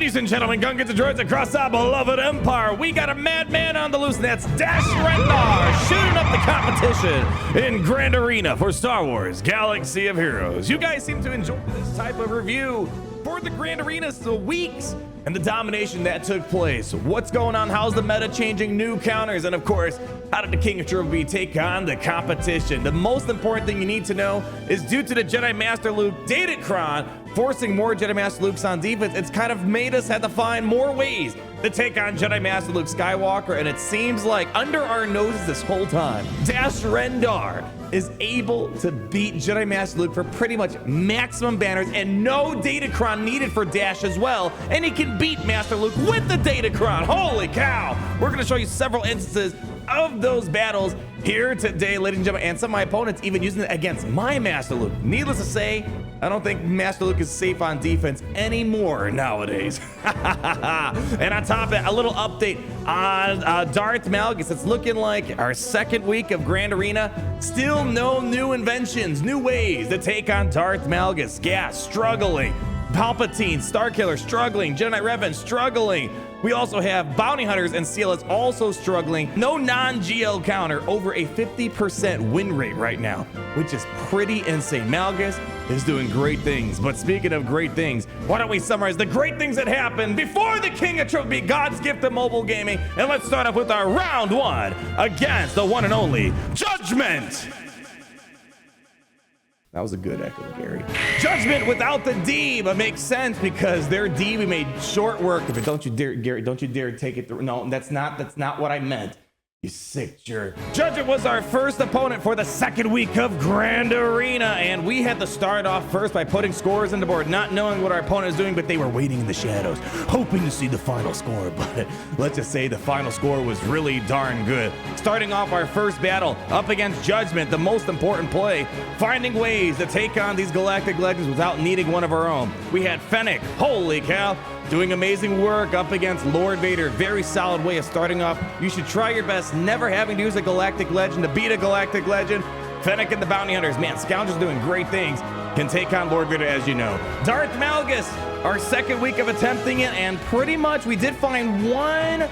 Ladies and gentlemen, Gungans and droids across our beloved empire, we got a madman on the loose, and that's Dash Rendar shooting up the competition in Grand Arena for Star Wars Galaxy of Heroes. You guys seem to enjoy this type of review for the Grand Arena weeks and the domination that took place. What's going on? How's the meta changing? New counters, and of course, how did the King of Trophy take on the competition? The most important thing you need to know is due to the Jedi Master Luke Datacron forcing more Jedi Master Lukes on defense, it's kind of made us have to find more ways to take on Jedi Master Luke Skywalker, and it seems like under our noses this whole time, Dash Rendar is able to beat Jedi Master Luke for pretty much maximum banners and no Datacron needed for Dash as well, and he can beat Master Luke with the Datacron. Holy cow! We're going to show you several instances of those battles here today, ladies and gentlemen, and some of my opponents even using it against my Master Luke. Needless to say, I don't think Master Luke is safe on defense anymore nowadays. And on top of that, a little update on Darth Malgus. It's looking like our second week of Grand Arena. Still no new inventions, new ways to take on Darth Malgus. Gas struggling. Palpatine, Starkiller struggling. Jedi Knight Revan struggling. We also have Bounty Hunters and CLS also struggling. No non-GL counter, over a 50% win rate right now, which is pretty insane. Malgus is doing great things. But speaking of great things, why don't we summarize the great things that happened before the King of Trophy, God's gift of mobile gaming. And let's start off with our round one against the one and only Judgment. That was a good echo, Gary. Judgment without the D, but makes sense because their D we made short work of it. Don't you dare, Gary, don't you dare take it through. No, that's not what I meant. You sick jerk. Judgment was our first opponent for the second week of Grand Arena, and we had to start off first by putting scores on the board, not knowing what our opponent is doing, but they were waiting in the shadows, hoping to see the final score. But let's just say the final score was really darn good. Starting off our first battle up against Judgment, the most important play, finding ways to take on these galactic legends without needing one of our own. We had Fennec, holy cow, doing amazing work up against Lord Vader. Very solid way of starting off. You should try your best never having to use a galactic legend to beat a galactic legend. Fennec and the Bounty Hunters, man, Scoundrel's doing great things. Can take on Lord Vader, as you know. Darth Malgus, our second week of attempting it, and pretty much we did find one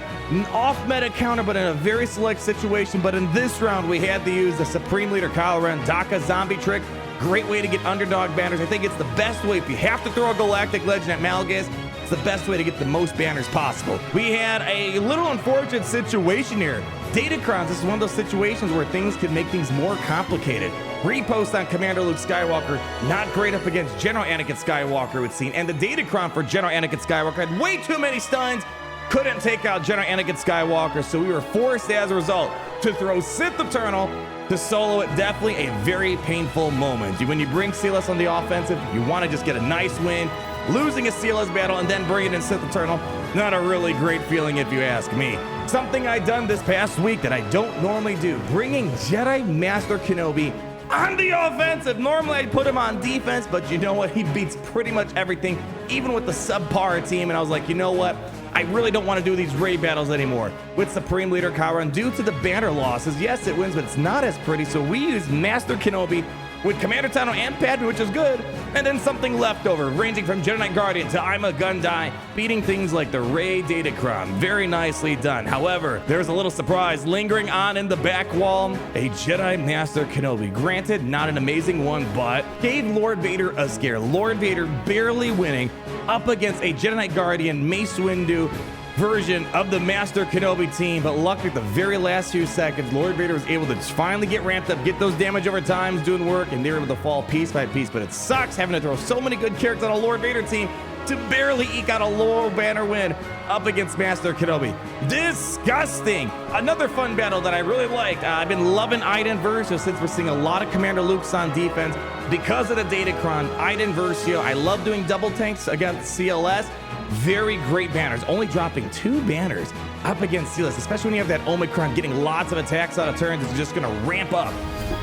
off-meta counter, but in a very select situation. But in this round, we had to use the Supreme Leader Kylo Ren Daka zombie trick. Great way to get underdog banners. I think it's the best way. If you have to throw a galactic legend at Malgus, it's the best way to get the most banners possible. We had a little unfortunate situation here. Datacrons, this is one of those situations where things can make things more complicated. Repost on Commander Luke Skywalker, not great up against General Anakin Skywalker, it would seem. And the Datacron for General Anakin Skywalker had way too many stuns. Couldn't take out General Anakin Skywalker, so we were forced as a result to throw Sith Eternal to solo it. Definitely a very painful moment. When you bring CLS on the offensive, you want to just get a nice win. Losing a CLS battle and then bringing in Sith Eternal, not a really great feeling if you ask me. Something I done this past week that I don't normally do, bringing Jedi Master Kenobi on the offensive. Normally I'd put him on defense, but you know what? He beats pretty much everything, even with the subpar team. And I was like, you know what? I really don't want to do these raid battles anymore with Supreme Leader Kylo Ren due to the banner losses. Yes, it wins, but it's not as pretty. So we use Master Kenobi with Commander Tano and Padme, which is good, and then something left over, ranging from Jedi Knight Guardian to I'm a Gundai, beating things like the Rey Datacron. Very nicely done. However, there's a little surprise lingering on in the back wall, a Jedi Master Kenobi. Granted, not an amazing one, but gave Lord Vader a scare. Lord Vader barely winning up against a Jedi Knight Guardian Mace Windu version of the Master Kenobi team, but luckily at the very last few seconds, Lord Vader was able to finally get ramped up, get those damage over times doing work, and they were able to fall piece by piece. But it sucks having to throw so many good characters on a Lord Vader team to barely eke out a low banner win up against Master Kenobi. Disgusting. Another fun battle that I really liked. I've been loving Iden Versio since we're seeing a lot of Commander Luke's on defense because of the Datacron. Iden Versio, I love doing double tanks against CLS. Very great banners, only dropping 2 banners up against CLS, especially when you have that Omicron getting lots of attacks out of turns. It's just going to ramp up.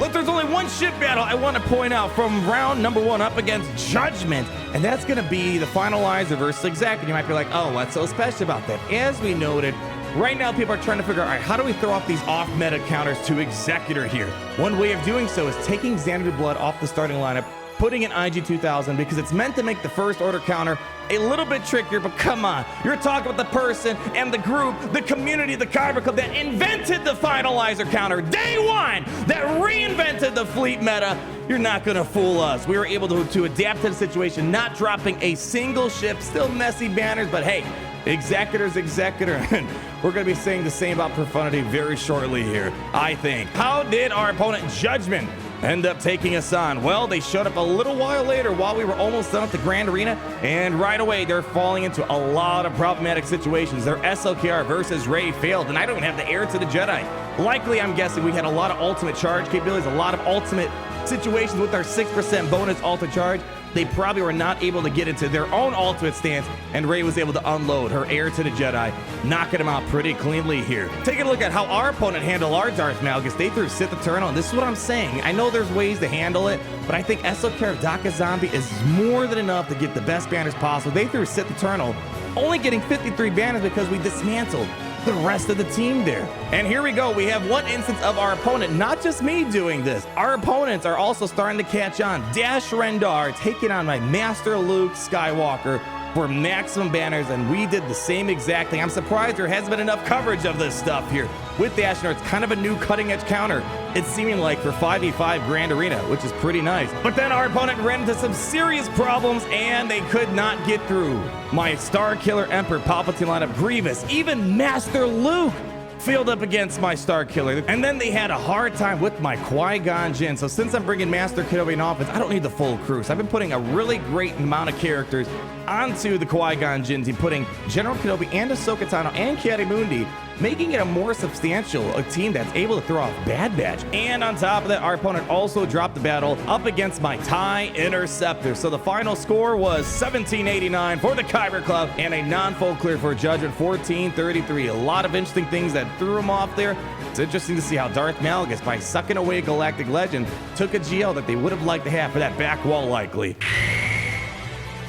But there's only one ship battle I want to point out from round number 1 up against Judgment, and that's going to be the finalizer versus Exec. And you might be like, oh, what's so special about that? As we noted, right now people are trying to figure out, all right, how do we throw off these off-meta counters to Executor here? One way of doing so is taking Xanadu Blood off the starting lineup, putting in IG 2000 because it's meant to make the first order counter a little bit trickier, but come on, you're talking about the person and the group, the community, the Kyber Club that invented the finalizer counter day one, that reinvented the fleet meta. You're not gonna fool us. We were able to adapt to the situation, not dropping a single ship, still messy banners, but hey, executor's executor, and we're gonna be saying the same about Profundity very shortly here, I think. How did our opponent Judgment end up taking us on? Well, they showed up a little while later while we were almost done at the Grand Arena, and right away they're falling into a lot of problematic situations. Their SLKR versus Rey failed, and I don't even have the heir to the Jedi. Likely, I'm guessing we had a lot of ultimate charge capabilities, a lot of ultimate situations with our 6% bonus ultimate charge. They probably were not able to get into their own ultimate stance, and Rey was able to unload her heir to the Jedi, knocking him out pretty cleanly here. Taking a look at how our opponent handled our Darth Malgus, they threw Sith Eternal, and this is what I'm saying. I know there's ways to handle it, but I think SLK Daka Zombie is more than enough to get the best banners possible. They threw Sith Eternal, only getting 53 banners because we dismantled the rest of the team there. And here we go. We have one instance of our opponent, not just me doing this. Our opponents are also starting to catch on. Dash Rendar taking on my Master Luke Skywalker for maximum banners, and we did the same exact thing. I'm surprised there hasn't been enough coverage of this stuff here. With Dash Rendar, it's kind of a new cutting edge counter, it's seeming like, for 5v5 Grand Arena, which is pretty nice. But then our opponent ran into some serious problems, and they could not get through my Star Killer Emperor Palpatine lineup. Grievous, even Master Luke filled up against my Star Killer. And then they had a hard time with my Qui-Gon Jinn. So since I'm bringing Master Kenobi in offense, I don't need the full crew. So I've been putting a really great amount of characters onto the Qui-Gon Jinn team, putting General Kenobi and Ahsoka Tano and Ki-Adi-Mundi, making it a more substantial team that's able to throw off Bad Batch. And on top of that, our opponent also dropped the battle up against my TIE Interceptor. So the final score was 1789 for the Kyber Club and a non-full clear for Judgment 1433. A lot of interesting things that threw him off there. It's interesting to see how Darth Malgus, by sucking away Galactic Legend, took a GL that they would have liked to have for that back wall likely.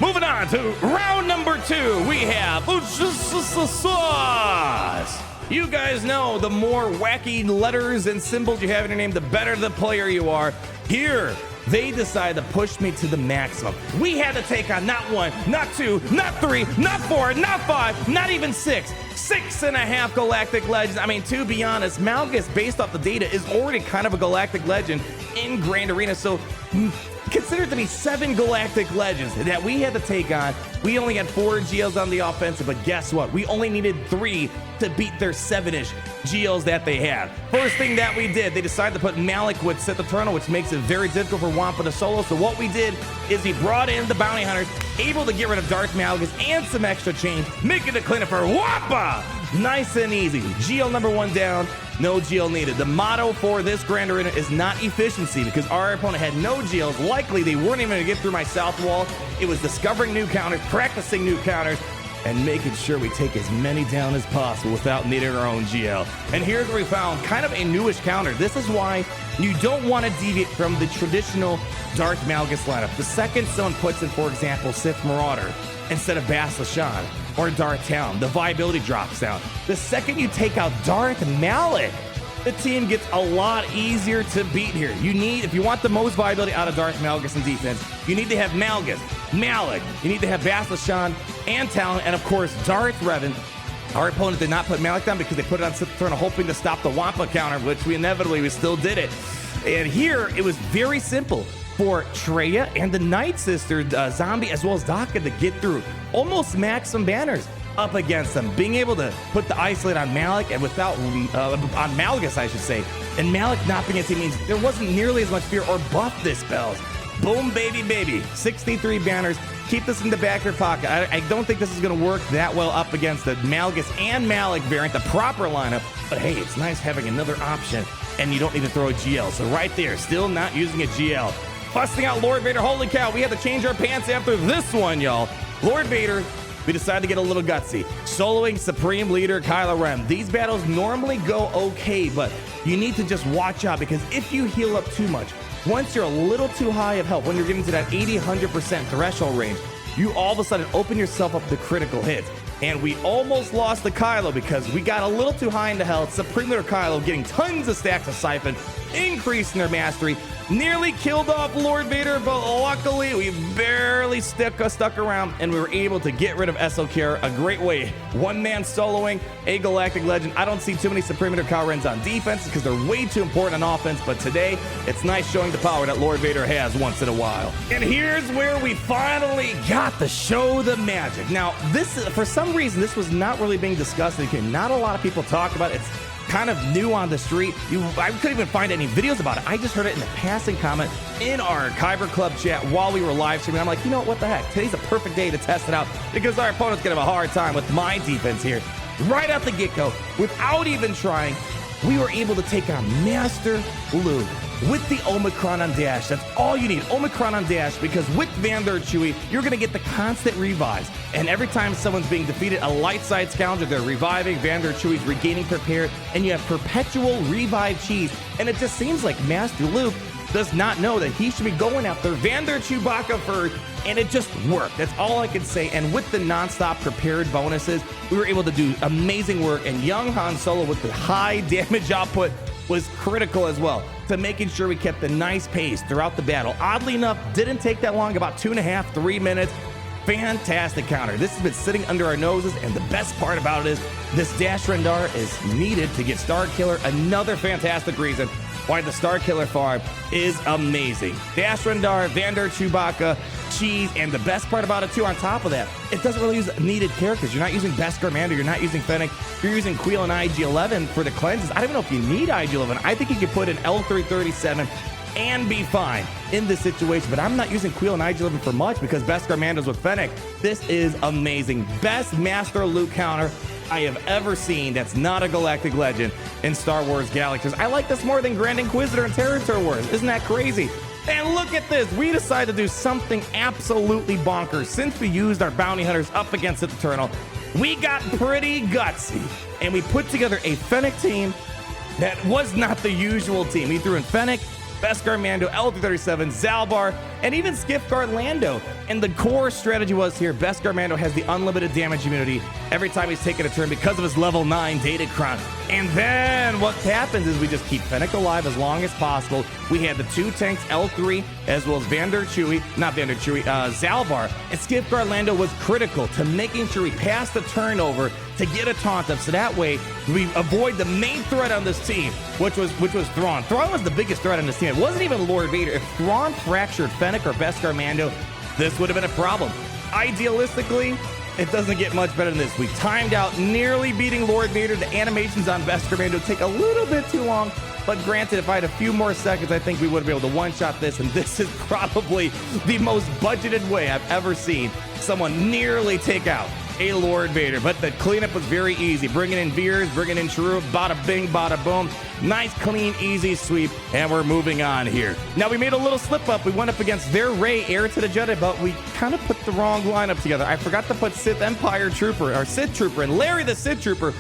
Moving on to round number 2, we have Sauce. You guys know the more wacky letters and symbols you have in your name, the better the player you are. Here, they decided to push me to the maximum. We had to take on not 1, not 2, not 3, not 4, not 5, not even 6. 6.5 Galactic Legends. I mean, to be honest, Malgus, based off the data, is already kind of a Galactic Legend in Grand Arena. So consider it to be 7 Galactic Legends that we had to take on. We only had 4 GLs on the offensive, but guess what? We only needed 3 to beat their 7-ish GLs that they had. First thing that we did, they decided to put Malik with Sith Eternal, which makes it very difficult for Wampa to solo. So what we did is we brought in the Bounty Hunters, able to get rid of Darth Malgus and some extra change, making it cleaner for Wampa. Nice and easy. GL number 1 down, no GL needed. The motto for this Grand Arena is not efficiency, because our opponent had no GLs. Likely they weren't even going to get through my south wall. It was discovering new counters, practicing new counters, and making sure we take as many down as possible without needing our own GL. And here's where we found kind of a newish counter. This is why you don't want to deviate from the traditional Darth Malgus lineup. The second someone puts in, for example, Sith Marauder instead of Bastila Shan or Darth Talon, the viability drops down. The second you take out Darth Malik, the team gets a lot easier to beat here. You need, if you want the most viability out of Darth Malgus in defense, you need to have Malgus, Malik, you need to have Bastila Shan and Talon, and of course Darth Revan. Our opponent did not put Malik down because they put it on Sith Eternal, hoping to stop the Wampa counter, which we still did it. And here it was very simple for Traya and the Night Sister zombie, as well as Daka, to get through almost maximum banners up against them, being able to put the isolate on Malik and without on Malgus, I should say, and Malik not being a team means there wasn't nearly as much fear or buff dispels. Boom, baby, 63 banners. Keep this in the back of your pocket. I don't think this is going to work that well up against the Malgus and Malik variant, the proper lineup, but hey, it's nice having another option, and you don't need to throw a GL. So right there, still not using a GL. Busting out Lord Vader. Holy cow, we had to change our pants after this one, y'all. Lord Vader, we decided to get a little gutsy. Soloing Supreme Leader Kylo Ren. These battles normally go okay, but you need to just watch out, because if you heal up too much, once you're a little too high of health, when you're getting to that 80-100% threshold range, you all of a sudden open yourself up to critical hits. And we almost lost the Kylo because we got a little too high into health. Supreme Leader Kylo getting tons of stacks of Siphon, increasing their mastery. Nearly killed off Lord Vader, but luckily we barely stuck around and we were able to get rid of SLKR a great way. One man soloing a Galactic Legend. I don't see too many Supreme Leader Kyle Rens on defense because they're way too important on offense, but today it's nice showing the power that Lord Vader has once in a while. And here's where we finally got to show the magic. Now, this, for some reason, this was not really being discussed. Not a lot of people talk about it. It's kind of new on the street. I couldn't even find any videos about it. I just heard it in a passing comment in our Kyber Club chat while we were live streaming. I'm like, you know what the heck? Today's a perfect day to test it out because our opponent's gonna have a hard time with my defense here. Right out the get-go, without even trying, we were able to take on Master Luke with the Omicron on dash. That's all you need, Omicron on dash, because with Vandar Chewie, you're gonna get the constant revives. And every time someone's being defeated, a light side scoundrel, they're reviving, Vandar Chewie's regaining prepared, and you have perpetual revive cheese. And it just seems like Master Luke does not know that he should be going after Vandar Chewbacca first, and it just worked. That's all I can say. And with the non-stop prepared bonuses, we were able to do amazing work, and young Han Solo with the high damage output was critical as well to making sure we kept a nice pace throughout the battle. Oddly enough, didn't take that long, about 2.5, 3 minutes. Fantastic counter. This has been sitting under our noses, and the best part about it is this Dash Rendar is needed to get Star Killer. Another fantastic reason why the Star Killer farm is amazing. Dash Rendar, Vandar Chewbacca, cheese, and the best part about it too, on top of that, it doesn't really use needed characters. You're not using Beskar Mando, you're not using Fennec, you're using Queel and IG-11 for the cleanses. I don't even know if you need IG-11. I think you could put in L337 and be fine in this situation, but I'm not using Queel and IG-11 for much because Beskar Mando's with Fennec. This is amazing. Best Master Luke counter I have ever seen that's not a Galactic Legend in Star Wars Galaxies. I like this more than Grand Inquisitor and Territory Wars. Isn't that crazy? And look at this. We decided to do something absolutely bonkers. Since we used our bounty hunters up against the Eternal, we got pretty gutsy, and we put together a Fennec team that was not the usual team. We threw in Fennec, Beskar Mando, L337, Zalbar, and even Skiffguard Lando. And the core strategy was here, Beskar Mando has the unlimited damage immunity every time he's taken a turn because of his level 9 Datacron. And then what happens is we just keep Fennec alive as long as possible. We had the 2 tanks, L3, as well as Zalbar. And Skiffguard Lando was critical to making sure we pass the turnover to get a taunt up, so that way we avoid the main threat on this team, which was Thrawn. Thrawn was the biggest threat on this team. It wasn't even Lord Vader. If Thrawn fractured Fennec or Beskar Mando, this would have been a problem. Idealistically, it doesn't get much better than this. We timed out, nearly beating Lord Vader. The animations on Beskar Mando take a little bit too long, but granted, if I had a few more seconds, I think we would have been able to one-shot this, and this is probably the most budgeted way I've ever seen someone nearly take out a Lord Vader. But the cleanup was very easy. Bringing in Veers, bringing in Chirrut, bada bing, bada boom. Nice, clean, easy sweep, and we're moving on here. Now, we made a little slip up. We went up against their Rey, heir to the Jedi, but we kind of put the wrong lineup together. I forgot to put Sith Empire Trooper, or Sith Trooper, and Larry the Sith Trooper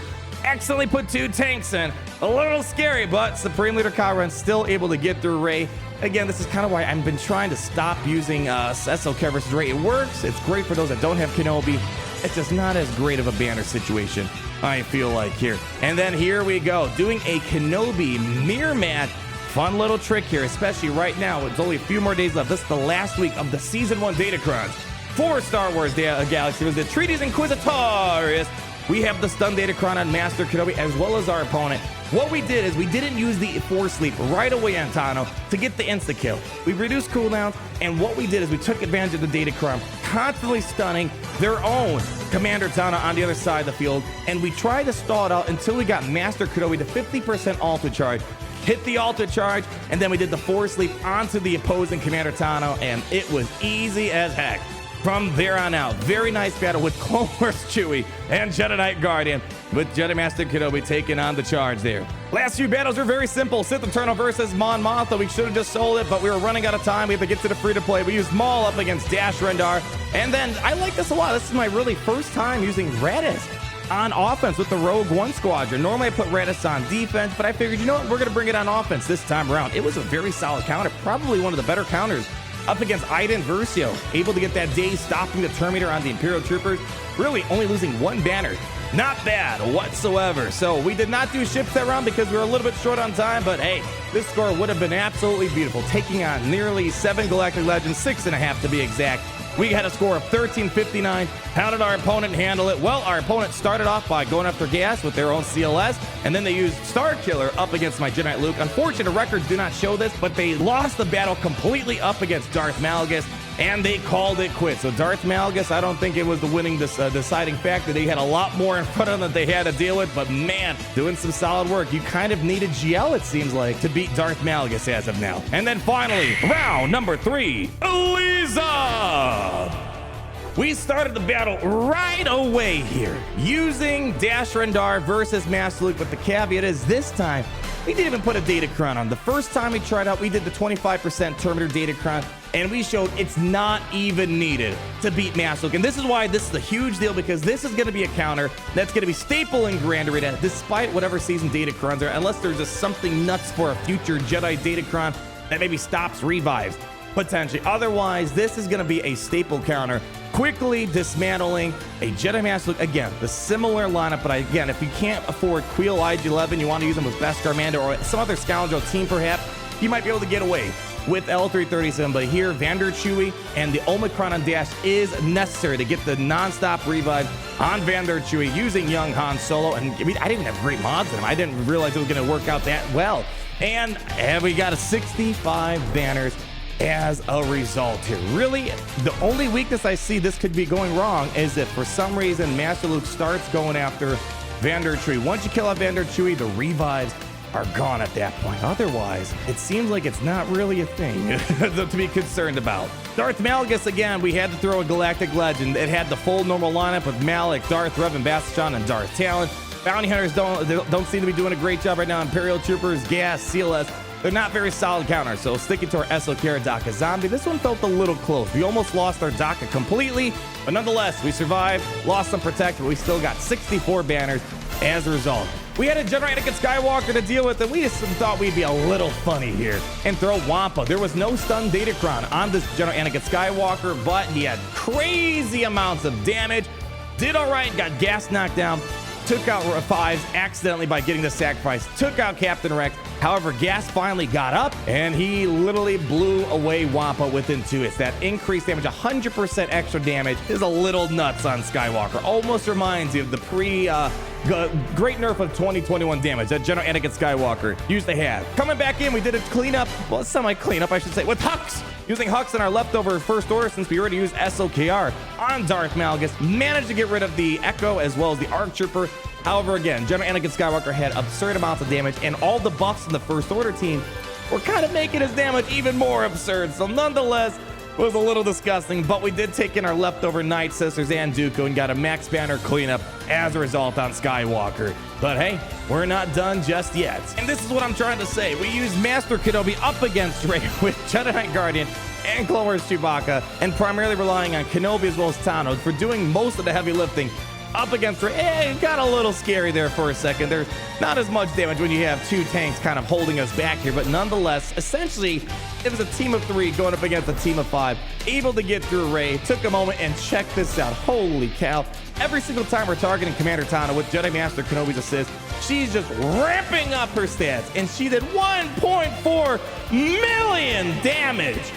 accidentally put 2 tanks in. A little scary, but Supreme Leader Kyle Ren still able to get through Rey. Again, this is kind of why I've been trying to stop using SLK versus Rey. It works. It's great for those that don't have Kenobi. It's just not as great of a banner situation, I feel like, here. And then here we go, doing a Kenobi mirror match. Fun little trick here, especially right now. It's only a few more days left. This is the last week of the Season 1 Datacrons for Star Wars Galaxy. It was the Treaties Inquisitorius. We have the stun Datacron on Master Kenobi as well as our opponent. What we did is we didn't use the Force Sleep right away on Tano to get the insta-kill. We reduced cooldowns, and what we did is we took advantage of the Datacron, constantly stunning their own Commander Tano on the other side of the field, and we tried to stall it out until we got Master Kenobi to 50% alter charge, hit the alter charge, and then we did the Force Sleep onto the opposing Commander Tano, and it was easy as heck. From there on out, very nice battle with Clone Wars Chewie and Jedi Knight Guardian, with Jedi Master Kenobi taking on the charge there. Last few battles were very simple. Sith Eternal versus Mon Mothma. We should have just sold it, but we were running out of time. We had to get to the free-to-play. We used Maul up against Dash Rendar. And then, I like this a lot. This is my really first time using Radis on offense with the Rogue One Squadron. Normally I put Radis on defense, but I figured, you know what, we're going to bring it on offense this time around. It was a very solid counter, probably one of the better counters up against Iden Versio, able to get that day stopping the Terminator on the Imperial Troopers, really only losing 1 banner Not bad whatsoever. So we did not do ships that round because we were a little bit short on time, but hey, this score would have been absolutely beautiful. Taking on nearly 7 Galactic Legends, 6.5 to be exact. We had a score of 1359. How did our opponent handle it? Well, our opponent started off by going after gas with their own CLS, and then they used Star Killer up against my Jedi Luke. Unfortunately, records do not show this, but they lost the battle completely up against Darth Malgus, and they called it quits. So Darth Malgus, I don't think it was the winning deciding factor. They had a lot more in front of them that they had to deal with, but man, doing some solid work. You kind of needed GL, it seems like, to beat Darth Malgus as of now. And then finally, round number 3, Eliza! We started the battle right away here, using Dash Rendar versus Master Luke, but the caveat is this time, we didn't even put a Datacron on. The first time we tried out, we did the 25% Terminator Datacron, and we showed it's not even needed to beat Master Luke. And this is why this is a huge deal, because this is going to be a counter that's going to be staple in Grand Arena, despite whatever season Datacrons are, unless there's just something nuts for a future Jedi Datacron that maybe stops revives, potentially. Otherwise, this is going to be a staple counter, quickly dismantling a Jedi Master Luke. Again, the similar lineup, but again, if you can't afford Queel IG-11, you want to use them with Beskar Mando or some other Scandroid team perhaps, you might be able to get away with L337, but here Vandar Chewie and the Omicron on Dash is necessary to get the non-stop revive on Vandar Chewie using young Han Solo. And I mean, I didn't even have great mods in him. I didn't realize it was going to work out that well. And we got a 65 banners as a result here. Really, the only weakness I see this could be going wrong is if for some reason Master Luke starts going after Vandar Chewie. Once you kill off Vandar Chewie, the revives are gone at that point. Otherwise, it seems like it's not really a thing to be concerned about. Darth Malgus, again, we had to throw a Galactic Legend. It had the full normal lineup with Malik, Darth Revan, Bastion, and Darth Talon. Bounty Hunters don't seem to be doing a great job right now. Imperial Troopers, Gas, CLS, they're not very solid counters, so sticking to our SOKR Daka Zombie. This one felt a little close. We almost lost our Daka completely, but nonetheless, we survived, lost some Protect, but we still got 64 banners as a result. We had a Jedi Anakin Skywalker to deal with, and we just thought we'd be a little funny here and throw Wampa. There was no stun Datacron on this Jedi Anakin Skywalker, but he had crazy amounts of damage. Did all right, got gas knocked down. Took out Fives accidentally by getting the sacrifice, took out Captain Rex. However, Gas finally got up, and he literally blew away Wampa within 2 hits. That increased damage, 100% extra damage, is a little nuts on Skywalker. Almost reminds you of the great nerf of 2021 damage that Jedi Anakin Skywalker used to have. Coming back in, we did a cleanup, well, semi-cleanup, I should say, with Hux. Using Hux in our leftover First Order, since we already used SOKR on Darth Malgus, managed to get rid of the Echo as well as the ARC Trooper. However, again, Jedi Anakin Skywalker had absurd amounts of damage, and all the buffs in the First Order team were kind of making his damage even more absurd. So nonetheless, it was a little disgusting, but we did take in our leftover Night Sisters and Dooku and got a max banner cleanup as a result on Skywalker. But hey, we're not done just yet. And this is what I'm trying to say. We used Master Kenobi up against Rey with Jedi Knight Guardian and Clone Wars Chewbacca, and primarily relying on Kenobi as well as Tano for doing most of the heavy lifting up against Rey. It got a little scary there for a second. There's not as much damage when you have 2 tanks kind of holding us back here, but nonetheless, essentially, it was a team of 3 going up against a team of 5, able to get through Rey. Took a moment and check this out. Holy cow. Every single time we're targeting Commander Tano with Jedi Master Kenobi's assist, she's just ramping up her stats, and she did 1.4 million damage.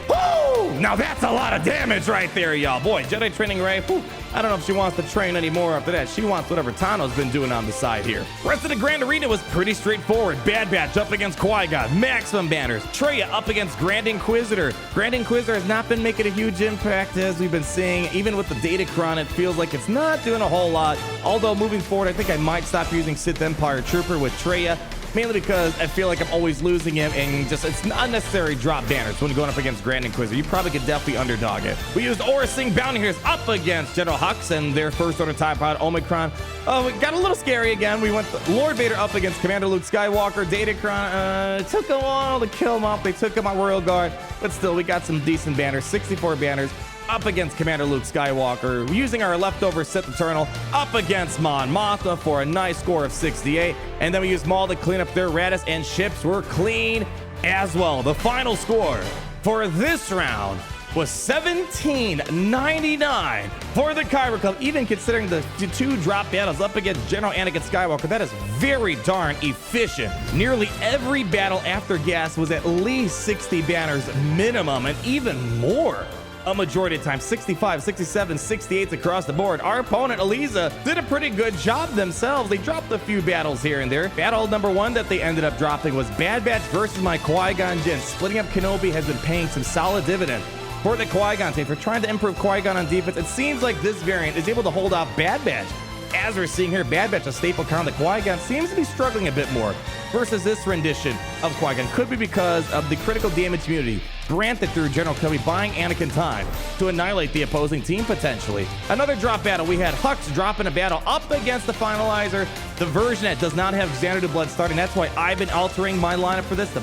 Woo! Now that's a lot of damage right there, y'all. Boy, Jedi training Rey, whew, I don't know if she wants to train anymore after that. She wants whatever Tano's been doing on the side here. Rest of the Grand Arena was pretty straightforward. Bad Batch up against Qui-Gon, maximum banners. Traya up against Grand Inquisitor. Grand Inquisitor has not been making a huge impact, as we've been seeing. Even with the Datacron, it feels like it's not doing a whole lot. Although moving forward, I think I might stop using Sith Empire Trooper with Traya, mainly because I feel like I'm always losing him, and just it's unnecessary drop banners when going up against Grand Inquisitor. You probably could definitely underdog it. We used Aura Singh Bounty Hunters up against General Hux and their First Order TIE Pod Omicron. Oh, it got a little scary again. We went Lord Vader up against Commander Luke Skywalker. Datacron, it took a while to kill him off. They took him on Royal Guard, but still, we got some decent banners. 64 banners up against Commander Luke Skywalker, using our leftover Sith Eternal up against Mon Mothma for a nice score of 68. And then we used Maul to clean up their Radis, and ships were clean as well. The final score for this round was $17.99 for the Kyber Club. Even considering the 2 drop battles up against General Anakin Skywalker, that is very darn efficient. Nearly every battle after gas was at least 60 banners minimum, and even more a majority of time, 65, 67, 68s across the board. Our opponent, Eliza, did a pretty good job themselves. They dropped a few battles here and there. Battle number 1 that they ended up dropping was Bad Batch versus my Qui-Gon Jinn. Splitting up Kenobi has been paying some solid dividend for the Qui-Gon team. For trying to improve Qui-Gon on defense, it seems like this variant is able to hold off Bad Batch. As we're seeing here, Bad Batch, a staple con, the Qui-Gon seems to be struggling a bit more versus this rendition of Qui-Gon. Could be because of the critical damage immunity granted through General Kenobi, buying Anakin time to annihilate the opposing team potentially. Another drop battle, we had Hux dropping a battle up against the Finalizer, the version that does not have Xanadu Blood starting. That's why I've been altering my lineup for this to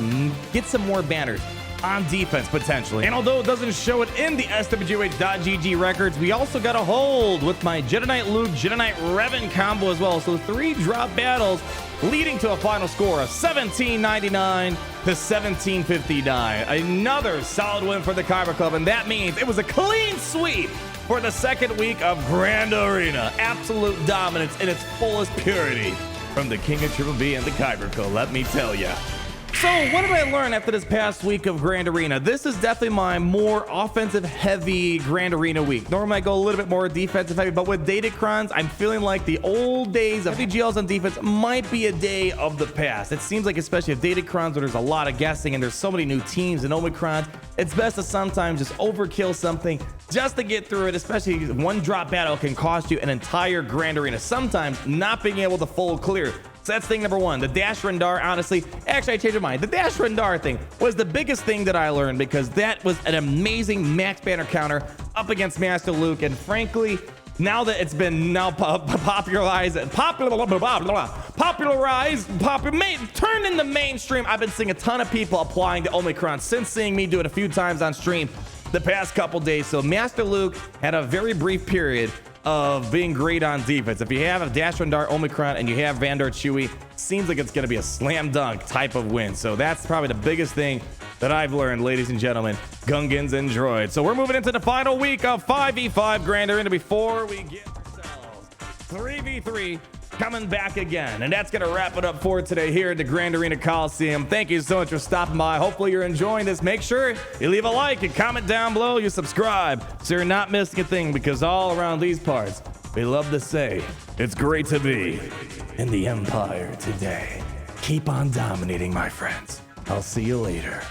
get some more banners on defense potentially. And although it doesn't show it in the SWH.GG records, we also got a hold with my Jedi Knight Luke, Jedi Knight Revan combo as well. So 3 drop battles leading to a final score of $17.99 to $17.59. Another solid win for the Kyber Club, and that means it was a clean sweep for the second week of Grand Arena. Absolute dominance in its fullest purity from the King of Triple B and the Kyber Club, let me tell ya. So what did I learn after this past week of Grand Arena? This is definitely my more offensive heavy Grand Arena week. Normally I go a little bit more defensive heavy, but with Datacrons, I'm feeling like the old days of GLs on defense might be a day of the past. It seems like, especially if Datacrons, where there's a lot of guessing and there's so many new teams and Omicrons, it's best to sometimes just overkill something just to get through it, especially one drop battle can cost you an entire Grand Arena. Sometimes not being able to full clear. So that's thing number 1. The Dash Rendar, honestly, actually I changed my mind. The Dash Rendar thing was the biggest thing that I learned, because that was an amazing max banner counter up against Master Luke. And frankly, now that it's been popularized, turned into mainstream, I've been seeing a ton of people applying the Omicron since seeing me do it a few times on stream the past couple days. So Master Luke had a very brief period of being great on defense. If you have a Dash Rendar Omicron and you have Vandar Chewie, seems like it's going to be a slam dunk type of win. So that's probably the biggest thing that I've learned, ladies and gentlemen, Gungans and Droids. So we're moving into the final week of 5v5 Grand Arena before we get ourselves 3v3 coming back again. And that's going to wrap it up for today here at the Grand Arena Coliseum. Thank you so much for stopping by. Hopefully you're enjoying this. Make sure you leave a like and comment down below. You subscribe so you're not missing a thing, because all around these parts, we love to say it's great to be in the Empire today. Keep on dominating, my friends. I'll see you later.